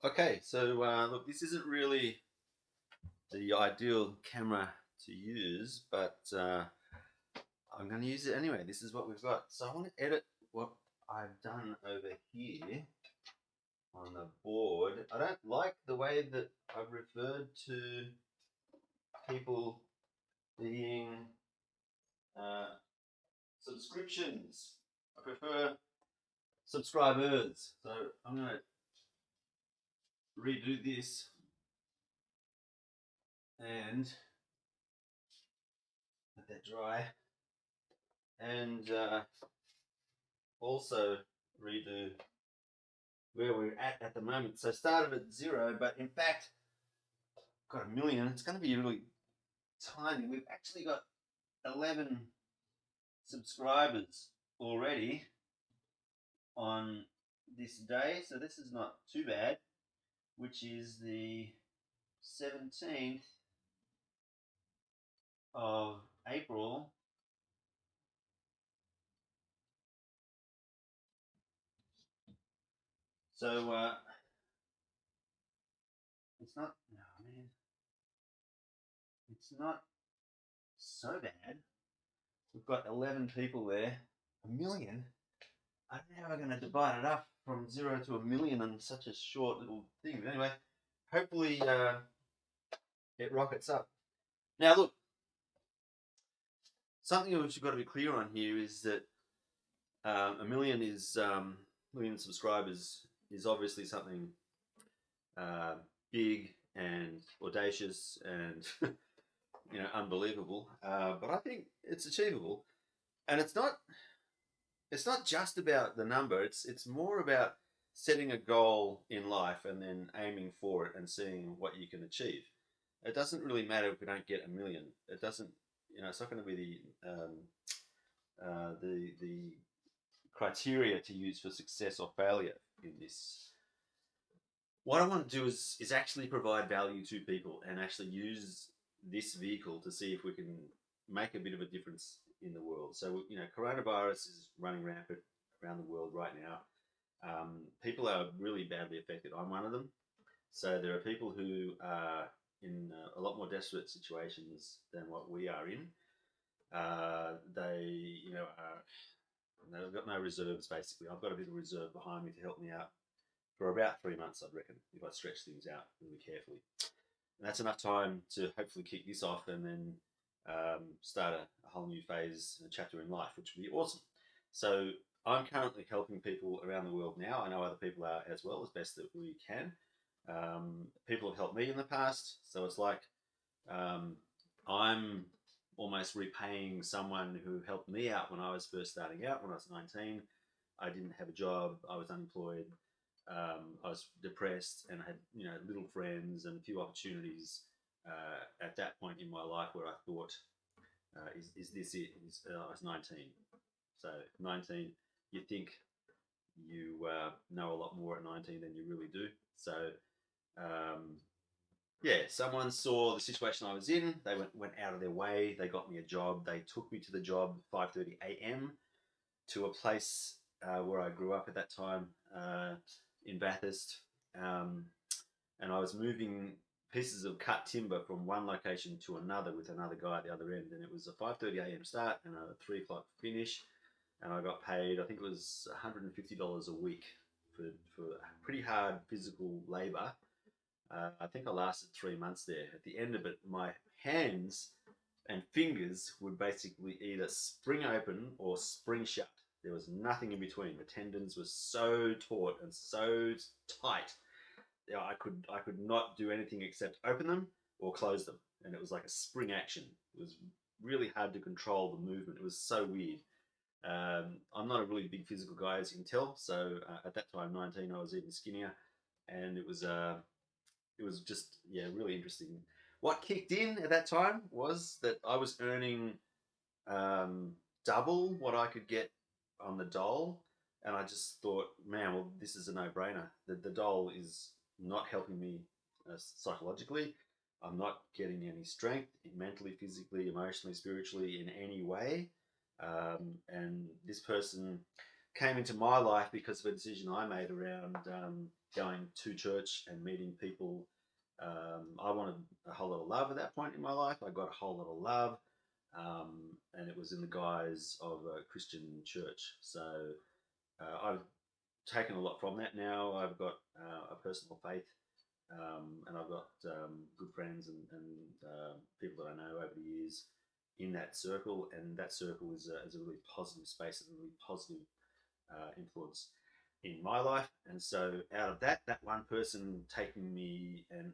Okay, so look, this isn't really the ideal camera to use, but I'm going to use it anyway. This is what we've got. So I want to edit what I've done over here on the board. I don't like the way that I've referred to people being uh, subscriptions. I prefer subscribers. So I'm going to redo this and let that dry. And also redo where we're at the moment. So started at 0, but in fact got a million. It's going to be really tiny. We've actually got 11 subscribers already on this day, so this is not too bad, which is the 17th of April. So it's not, no, man, it's not so bad. We've got 11 people there. A million? I don't know how we're going to divide it up from 0 to a million in such a short little thing. But anyway, hopefully it rockets up. Now, look, something which you've got to be clear on here is that a million is million subscribers is obviously something uh, big and audacious and unbelievable. But I think it's achievable, and it's not just about the number. It's more about setting a goal in life and then aiming for it and seeing what you can achieve. It doesn't really matter if we don't get a million. It doesn't. It's not going to be the criteria to use for success or failure in this. What I want to do is actually provide value to people and actually use this vehicle to see if we can make a bit of a difference in the world. So coronavirus is running rampant around the world right now. People are really badly affected. I'm one of them. So there are people who are in a lot more desperate situations than what we are in. They, they've got no reserves basically. I've got a bit of reserve behind me to help me out for about 3 months, I'd reckon, if I stretch things out really carefully. And that's enough time to hopefully kick this off and then start a whole new phase, a chapter in life, which would be awesome. So I'm currently helping people around the world now. I know other people are as well, as best that we can. People have helped me in the past, so it's like um, I'm almost repaying someone who helped me out when I was first starting out. When I was 19, I didn't have a job, I was unemployed, I was depressed, and I had little friends and a few opportunities at that point in my life where I thought, is this it? I was 19, so 19, you think you know a lot more at 19 than you really do. So um, yeah, someone saw the situation I was in. They went out of their way. They got me a job. They took me to the job 5:30 a.m. to a place where I grew up at that time in Bathurst, um, and I was moving pieces of cut timber from one location to another with another guy at the other end. And it was a 5:30 a.m. start and a 3 o'clock finish, and I got paid. I think it was $150 a week for pretty hard physical labour. I think I lasted 3 months there. At the end of it, my hands and fingers would basically either spring open or spring shut. There was nothing in between. The tendons were so taut and so tight. I could not do anything except open them or close them, and it was like a spring action. It was really hard to control the movement. It was so weird. I'm not a really big physical guy, as you can tell. So at that time, 19, I was even skinnier, and it was just, yeah, really interesting. What kicked in at that time was that I was earning double what I could get on the dole, and I just thought, man, well, this is a no-brainer. The dole is not helping me psychologically. I'm not getting any strength mentally, physically, emotionally, spiritually in any way. And this person came into my life because of a decision I made around going to church and meeting people. I wanted a whole lot of love at that point in my life. I got a whole lot of love, and it was in the guise of a Christian church. So I've taken a lot from that now. I've got a personal faith, and I've got good friends and people that I know over the years in that circle, and that circle is a really positive space and a really positive influence in my life. And so out of that one person taking me and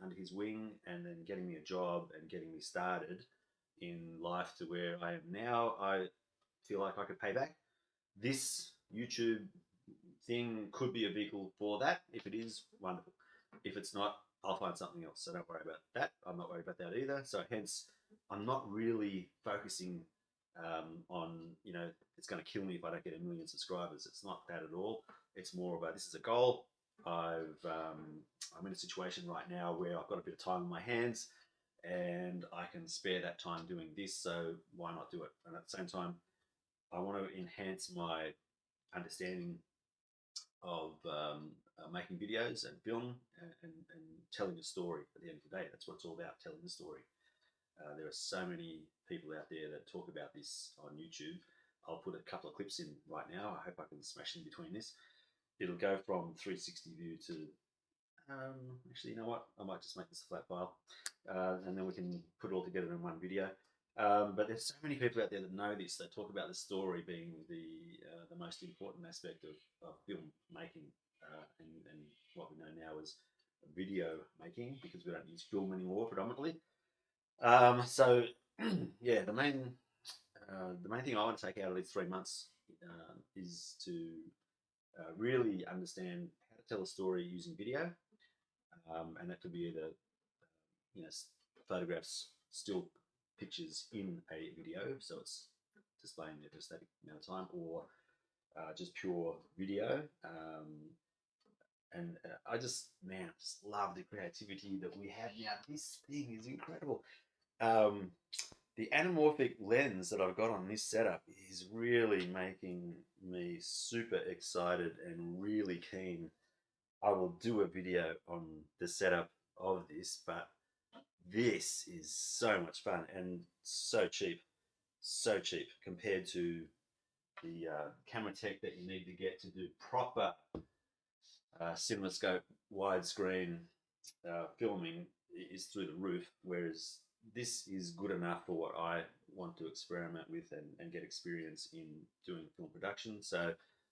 under his wing, and then getting me a job and getting me started in life to where I am now, I feel like I could pay back. This YouTube thing could be a vehicle for that. If it is, wonderful. If it's not, I'll find something else. So don't worry about that. I'm not worried about that either. So hence, I'm not really focusing on, it's going to kill me if I don't get 1 million subscribers. It's not that at all. It's more about, this is a goal. I'm in a situation right now where I've got a bit of time on my hands, and I can spare that time doing this. So why not do it? And at the same time, I want to enhance my understanding of making videos and film and telling a story. At the end of the day, that's what it's all about, telling the story. There are so many people out there that talk about this on YouTube. I'll put a couple of clips in right now. I hope I can smash in between this. It'll go from 360 view to, actually, you know what? I might just make this a flat file, and then we can put it all together in one video. But there's so many people out there that know this, that talk about the story being the most important aspect of film making, and what we know now as video making, because we don't use film anymore predominantly. So yeah, the main thing I want to take out of these 3 months is to really understand how to tell a story using video, and that could be either photographs, still pictures in a video, so it's displaying there for a static amount of time, or just pure video. And I just love the creativity that we have now. This thing is incredible. The anamorphic lens that I've got on this setup is really making me super excited and really keen. I will do a video on the setup of this, but this is so much fun and so cheap compared to the camera tech that you need to get to do proper CinemaScope widescreen filming is through the roof, whereas this is good enough for what I want to experiment with and get experience in doing film production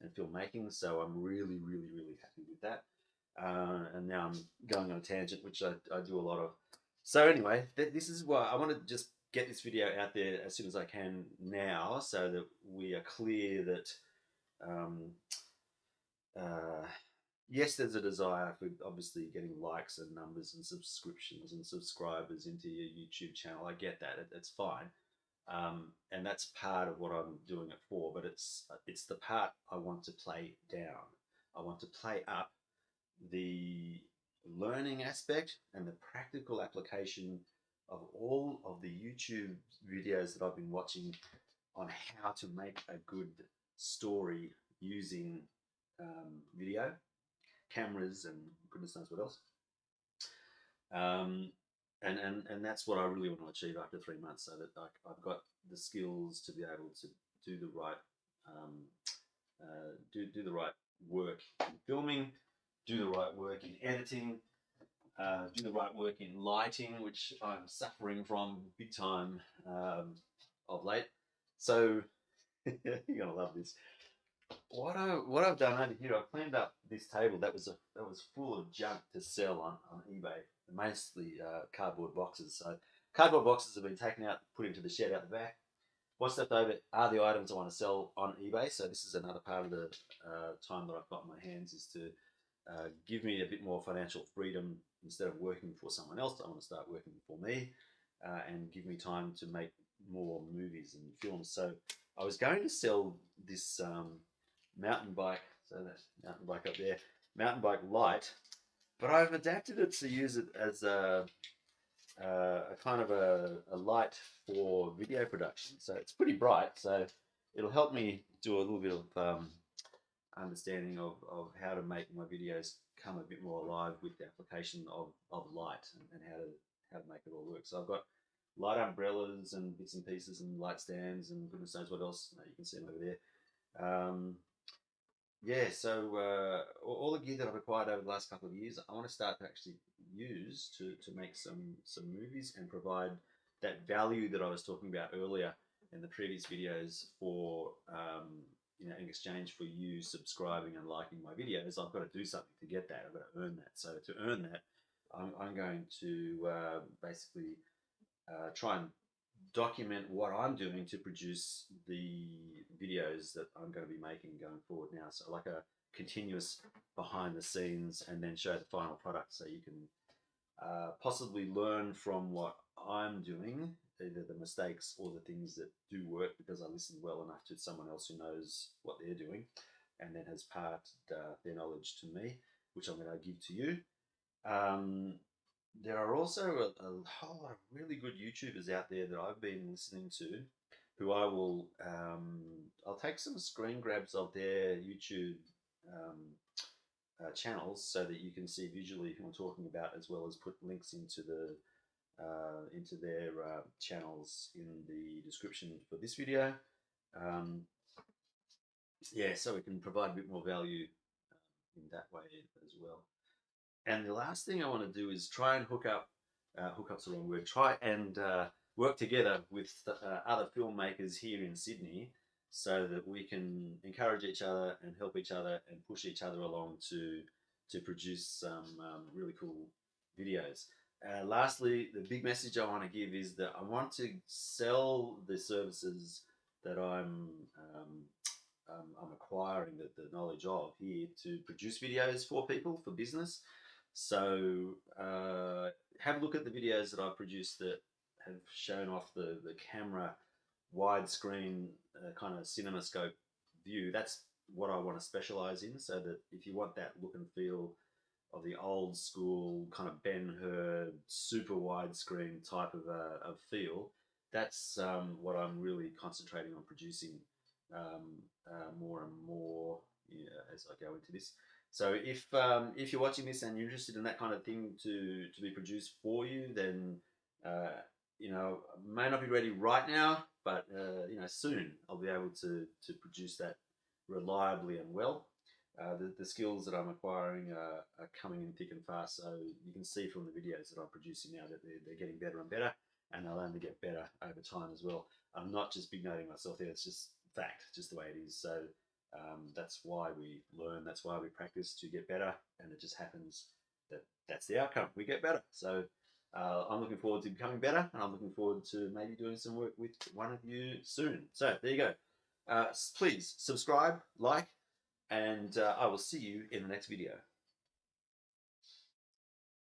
and filmmaking. So I'm really happy with that. And now I'm going on a tangent, which I do a lot of. So anyway, this is why I want to just get this video out there as soon as I can now, so that we are clear that yes, there's a desire for obviously getting likes and numbers and subscriptions and subscribers into your YouTube channel. I get that. It's fine. And that's part of what I'm doing it for, but it's the part I want to play down. I want to play up the learning aspect and the practical application of all of the YouTube videos that I've been watching on how to make a good story using video, cameras, and goodness knows what else. And that's what I really want to achieve after 3 months, so that I've got the skills to be able to do the right do the right work in filming, do the right work in editing, do the right work in lighting, which I'm suffering from big time of late. So you're gonna love this. What I've done over here, I've cleaned up this table that was full of junk to sell on eBay, mostly cardboard boxes. So cardboard boxes have been taken out, put into the shed out the back. What's left over are the items I want to sell on eBay. So this is another part of the time that I've got in my hands, is to give me a bit more financial freedom. Instead of working for someone else, I want to start working for me, and give me time to make more movies and films. So I was going to sell this mountain bike, so that mountain bike up there, mountain bike light, but I've adapted it to use it as a kind of a light for video production. So it's pretty bright, so it'll help me do a little bit of understanding of how to make my videos come a bit more alive with the application of light and how to make it all work. So I've got light umbrellas and bits and pieces and light stands and goodness knows what else. You can see them over there. Yeah, so all the gear that I've acquired over the last couple of years, I want to start to actually use to make some movies and provide that value that I was talking about earlier in the previous videos for in exchange for you subscribing and liking my videos. I've got to do something to get that. I've got to earn that. So to earn that, I'm going to basically try and document what I'm doing to produce the videos that I'm going to be making going forward now. So like a continuous behind the scenes and then show the final product so you can possibly learn from what I'm doing, either the mistakes or the things that do work because I listened well enough to someone else who knows what they're doing and then has passed their knowledge to me, which I'm going to give to you. There are also a whole lot of really good YouTubers out there that I've been listening to, who I'll take some screen grabs of their YouTube channels so that you can see visually who I'm talking about, as well as put links into their channels in the description for this video. Yeah, so we can provide a bit more value in that way as well. And the last thing I want to do is try and hook up's the wrong word, try and work together with other filmmakers here in Sydney so that we can encourage each other and help each other and push each other along to produce some really cool videos. Lastly, the big message I want to give is that I want to sell the services that I'm acquiring the knowledge of here to produce videos for people, for business. So have a look at the videos that I've produced that have shown off the camera widescreen kind of CinemaScope view. That's what I want to specialize in, so that if you want that look and feel of the old school kind of Ben-Hur super widescreen type of feel, that's what I'm really concentrating on producing more and more as I go into this. So if you're watching this and you're interested in that kind of thing to be produced for you, then may not be ready right now, but soon I'll be able to produce that reliably and well. The skills that I'm acquiring are coming in thick and fast, so you can see from the videos that I'm producing now that they're getting better and better, and they'll only get better over time as well. I'm not just big noting myself there, it's just fact, just the way it is. So that's why we learn, that's why we practice to get better, and it just happens that that's the outcome. We get better. So I'm looking forward to becoming better, and I'm looking forward to maybe doing some work with one of you soon. So there you go. Please subscribe, like, and I will see you in the next video.